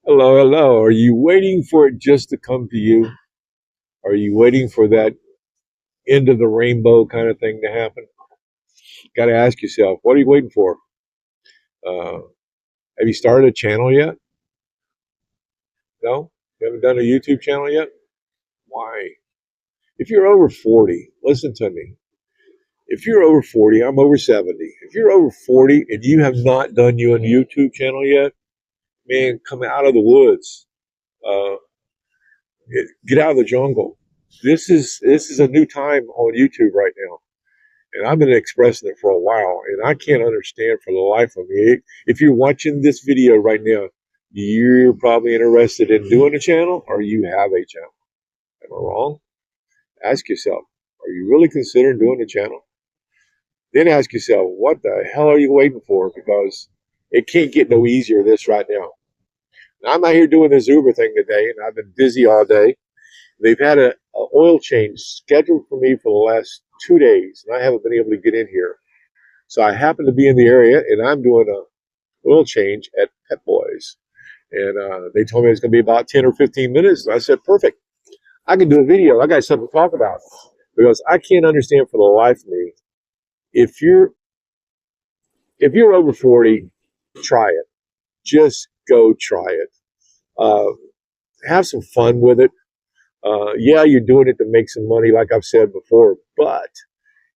Hello, hello. Are you waiting for it just to come to you? Are you waiting for that end of the rainbow kind of thing to happen? Got to ask yourself, what are you waiting for? Uh, have you started a channel yet? No? You haven't done a YouTube channel yet? Why? If you're over 40, listen to me. If you're over 40, I'm over 70. If you're over 40 and you have not done your YouTube channel yet, man, come out of the woods. Uh, get out of the jungle. This is a new time on YouTube right now. And I've been expressing it for a while, and I can't understand for the life of me. If you're watching this video right now, you're probably interested in doing a channel, or you have a channel. Am I wrong? Ask yourself, are you really considering doing a channel? Then ask yourself, what the hell are you waiting for? Because it can't get no easier this right now. Now, I'm out here doing this Uber thing today, and I've been busy all day. They've had a oil change scheduled for me for the last 2 days, and I haven't been able to get in here. So I happen to be in the area, and I'm doing a oil change at Pet Boys. And they told me it's going to be about 10 or 15 minutes. And I said, perfect. I can do a video. I got something to talk about. Because I can't understand for the life of me, if you're over 40, try it. Just go try it. Have some fun with it. Yeah, you're doing it to make some money, like I've said before, but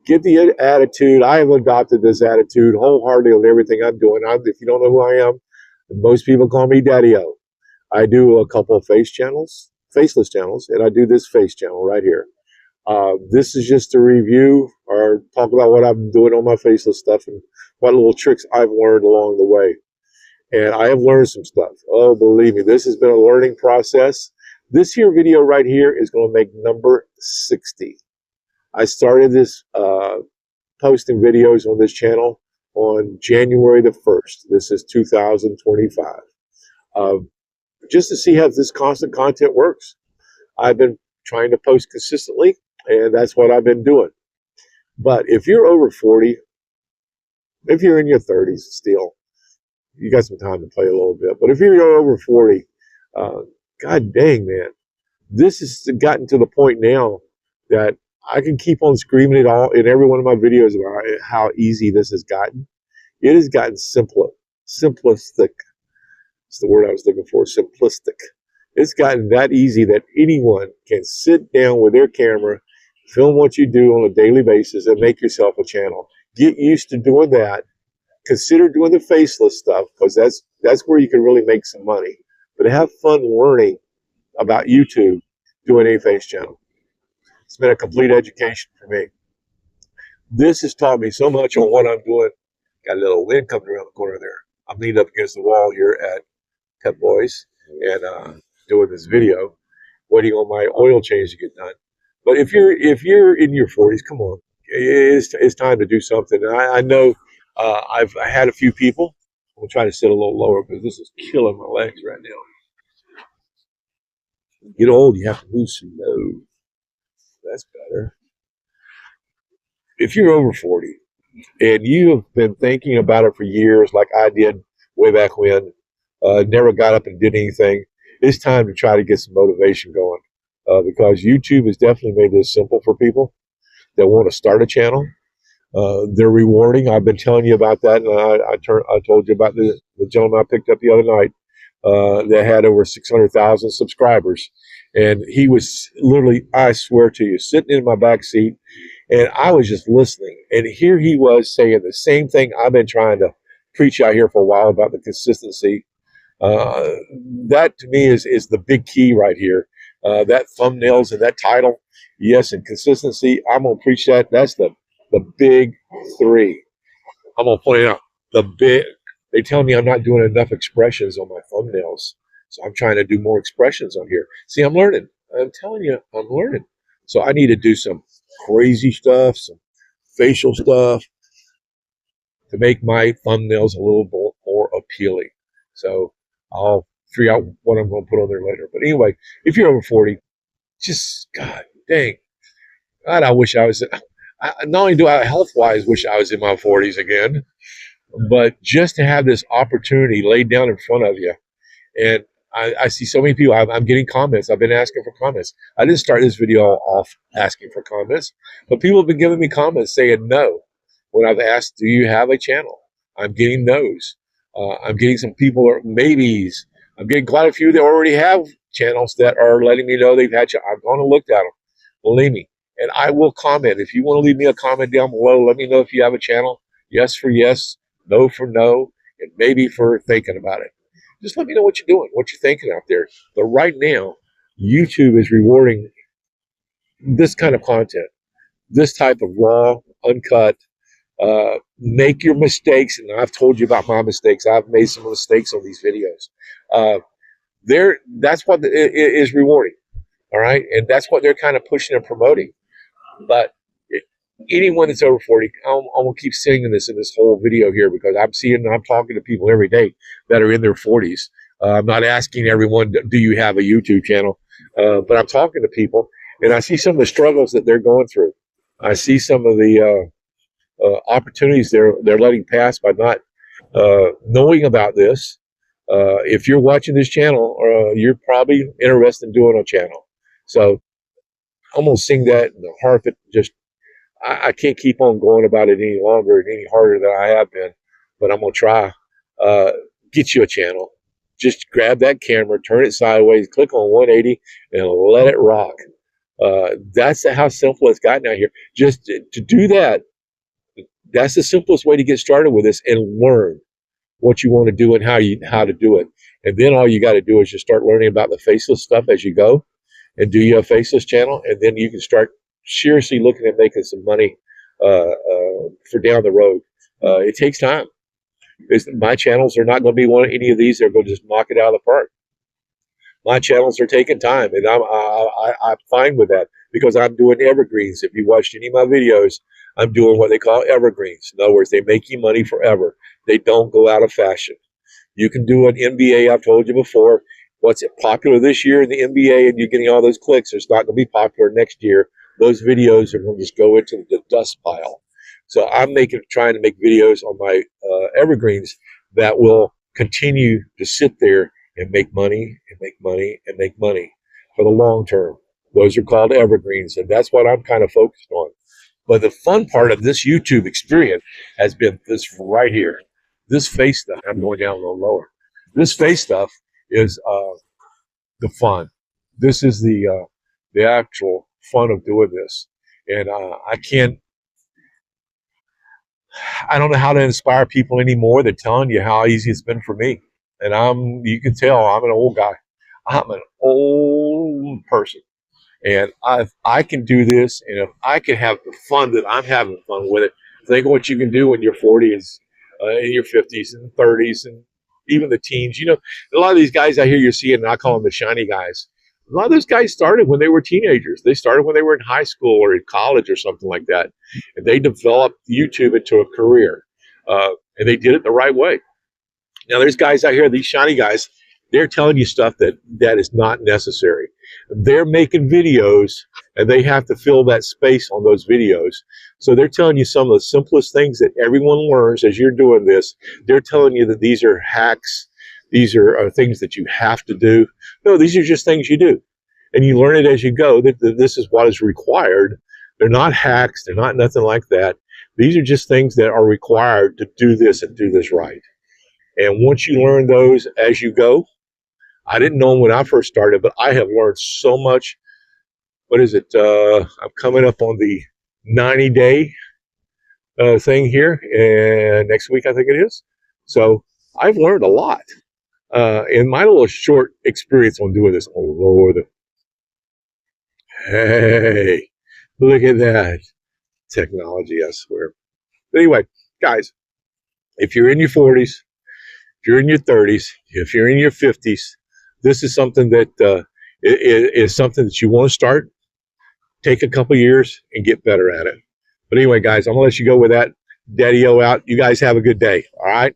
get the attitude. I have adopted this attitude wholeheartedly on everything I'm doing. If you don't know who I am, most people call me Daddy-O. I do a couple of faceless channels, and I do this face channel right here. This is just a review or talk about what I'm doing on my faceless stuff and what little tricks I've learned along the way. And I have learned some stuff. Oh, believe me, this has been a learning process. This here video right here is going to make number 60. I started this posting videos on this channel on January the 1st. This is 2025. Just to see how this constant content works. I've been trying to post consistently, and that's what I've been doing. But if you're over 40, if you're in your 30s still, you got some time to play a little bit. But if you're over 40, God dang, man, this has gotten to the point now that I can keep on screaming it all in every one of my videos about how easy this has gotten. It has gotten simplistic. It's the word I was looking for, simplistic. It's gotten that easy that anyone can sit down with their camera, film what you do on a daily basis, and make yourself a channel. Get used to doing that. Consider doing the faceless stuff, because that's where you can really make some money. But have fun learning about YouTube doing a face channel. It's been a complete education for me. This has taught me so much on what I'm doing. Got a little wind coming around the corner there. I'm leaned up against the wall here at Pet Boys and doing this video, waiting on my oil change to get done. But if you're in your 40s, come on, it's time to do something. And I know I've had a few people. I'm trying to sit a little lower because this is killing my legs right now. Get old, you have to move slow. That's better. If you're over 40 and you have been thinking about it for years, like I did way back when, never got up and did anything, it's time to try to get some motivation going, because YouTube has definitely made this simple for people that want to start a channel. They're rewarding. I've been telling you about that, and I told you about the gentleman I picked up the other night that had over 600,000 subscribers. And he was literally, I swear to you, sitting in my back seat, and I was just listening. And here he was saying the same thing I've been trying to preach out here for a while about the consistency. That to me is the big key right here. That thumbnails and that title, yes, and consistency. I'm gonna preach that. That's the big three. I'm gonna point out the big. They tell me I'm not doing enough expressions on my thumbnails, so I'm trying to do more expressions on here. See, I'm learning. I'm telling you, I'm learning. So I need to do some crazy stuff, some facial stuff to make my thumbnails a little more appealing. So I'll figure out what I'm going to put on there later. But anyway, if you're over 40, just, God dang. God, I wish I was, not only do I health-wise wish I was in my 40s again, but just to have this opportunity laid down in front of you. And I see so many people. I'm getting comments. I've been asking for comments. I didn't start this video off asking for comments, but people have been giving me comments saying no when I've asked, "Do you have a channel?" I'm getting no's. I'm getting some people or maybes. I'm getting quite a few that already have channels that are letting me know they've had. I've gone and looked at them. Believe me, and I will comment. If you want to leave me a comment down below, let me know if you have a channel. Yes for yes, no for no, and maybe for thinking about it. Just let me know what you're doing, what you're thinking out there. But right now, YouTube is rewarding this kind of content, this type of raw, uncut. Make your mistakes, and I've told you about my mistakes. I've made some mistakes on these videos. Uh, that's what is rewarding, all right? And that's what they're kind of pushing and promoting. But anyone that's over 40, I'm going to keep saying this in this whole video here because I'm talking to people every day that are in their 40s. I'm not asking everyone, do you have a YouTube channel? But I'm talking to people, and I see some of the struggles that they're going through. I see some of the opportunities they're letting pass by not knowing about this. If you're watching this channel, you're probably interested in doing a channel. So I'm going to sing that and harp it. Just I can't keep on going about it any longer and any harder than I have been, but I'm going to try. Get you a channel. Just grab that camera, turn it sideways, click on 180, and let it rock. That's how simple it's gotten out here. Just to do that, that's the simplest way to get started with this and learn what you want to do and how to do it. And then all you got to do is just start learning about the faceless stuff as you go, and do you have a faceless channel, and then you can start seriously looking at making some money for down the road. It takes time. My channels are not going to be any of these. They're going to just knock it out of the park. My channels are taking time, and I'm fine with that because I'm doing evergreens. If you watched any of my videos, I'm doing what they call evergreens. In other words, they make you money forever. They don't go out of fashion. You can do an NBA. I've told you before. What's popular this year in the NBA, and you're getting all those clicks. It's not going to be popular next year. Those videos are going to just go into the dust pile. So I'm trying to make videos on my evergreens that will continue to sit there and make money and make money and make money for the long term. Those are called evergreens, and that's what I'm kind of focused on. But the fun part of this YouTube experience has been this right here. This face stuff, I'm going down a little lower. This face stuff is the fun. This is the actual fun of doing this. And I don't know how to inspire people anymore than telling you how easy it's been for me. And you can tell I'm an old guy. I'm an old person. And I can do this, and if I can have the fun that I'm having fun with it, think of what you can do when you're 40s, in your 50s and 30s, and even the teens. You know, a lot of these guys out here you're seeing, and I call them the shiny guys. A lot of those guys started when they were teenagers. They started when they were in high school or in college or something like that. And they developed YouTube into a career. And they did it the right way. Now, there's guys out here, these shiny guys, they're telling you stuff that is not necessary. They're making videos, and they have to fill that space on those videos. So they're telling you some of the simplest things that everyone learns as you're doing this. They're telling you that these are hacks. These are things that you have to do. No, these are just things you do. And you learn it as you go, that this is what is required. They're not hacks. They're not nothing like that. These are just things that are required to do this and do this right. And once you learn those as you go, I didn't know them when I first started, but I have learned so much. What is it? I'm coming up on the 90-day thing here, and next week I think it is. So I've learned a lot in my little short experience on doing this. Oh, Lord. Hey, look at that technology, I swear. But anyway, guys, if you're in your 40s, if you're in your 30s, if you're in your 50s, this is something that is something that you want to start. Take a couple years and get better at it. But anyway, guys, I'm going to let you go with that. Daddy-O out. You guys have a good day. All right?